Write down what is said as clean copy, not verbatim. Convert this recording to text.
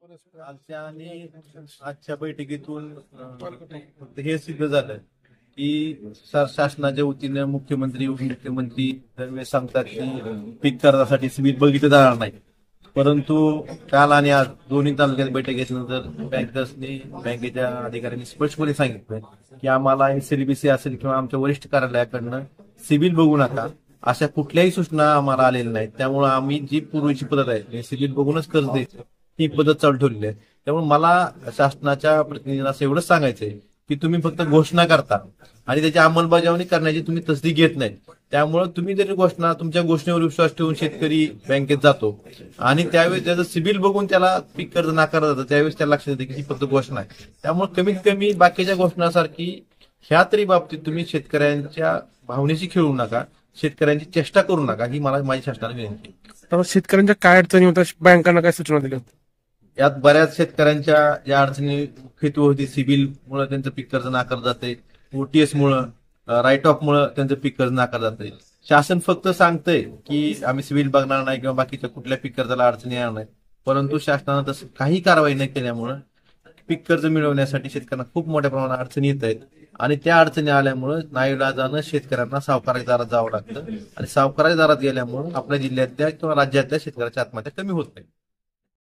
कालच्या आणि आजच्या बैठकीतून फक्त हे सिद्ध झालं की शासनाच्या वतीने मुख्यमंत्री उपमुख्यमंत्री दरवेळेस सांगतात की पीक कर्जासाठी सिबिल बघितलं जाणार नाही. परंतु काल आणि आज दोन्ही तालुक्यात बैठक घेतल्यानंतर बँकर्सनी बँकेच्या अधिकाऱ्यांनी स्पष्टपणे सांगितलं की आम्हाला एसएलबीसी असेल किंवा आमच्या वरिष्ठ कार्यालयाकडनं सिबिल बघू नका अशा कुठल्याही सूचना आम्हाला आलेल्या नाहीत. त्यामुळे आम्ही जी पूर्वीची पद्धत आहे सिबिल बघूनच कर्ज द्यायचं ही पद्धत चालू ठेवलेली आहे. त्यामुळे मला शासनाच्या प्रतिनिधींना असं एवढंच सांगायचंय की तुम्ही फक्त घोषणा करता आणि त्याची अंमलबजावणी करण्याची तुम्ही तसदी घेत नाही. त्यामुळे तुम्ही जरी तुमच्या घोषणेवर विश्वास ठेवून शेतकरी बँकेत जातो आणि त्यावेळेस त्याचं सिबिल बघून त्याला पीक कर्ज नाकारलं जातं त्यावेळेस त्याला लक्षात येते की ही फक्त घोषणा आहे. त्यामुळे कमीत कमी बाकीच्या घोषणासारखी ह्या तरी बाबतीत तुम्ही शेतकऱ्यांच्या भावनेशी खेळू नका, शेतकऱ्यांची चेष्टा करू नका, ही मला माझी शासनाला विनंती. त्यामुळे शेतकऱ्यांच्या काय अडचणी होत्या, बँकांना काय सूचना दिल्या? यात बऱ्याच शेतकऱ्यांच्या ज्या अडचणी मुख्यत्वे होती सिबिल मुळे त्यांचं पीक कर्ज नाकारलं जाते, ओटीएस मुळे, राईट ऑफ मुळे त्यांचं पीक कर्ज नाकारलं जाते. शासन फक्त सांगतंय की आम्ही सिबिल बघणार नाही किंवा बाकीच्या कुठल्या पीक कर्जाला अडचणी येणार नाही, परंतु शासनानं तसं काही कारवाई न केल्यामुळे पीक कर्ज मिळवण्यासाठी शेतकऱ्यांना खूप मोठ्या प्रमाणात अडचणी येत आहेत आणि त्या अडचणी आल्यामुळे नाईलाजानं शेतकऱ्यांना सावकाराच्या दारात जावं लागतं आणि सावकाराच्या दारात गेल्यामुळे आपल्या जिल्ह्यातल्या किंवा राज्यातल्या शेतकऱ्याच्या आत्महत्या कमी होत नाही.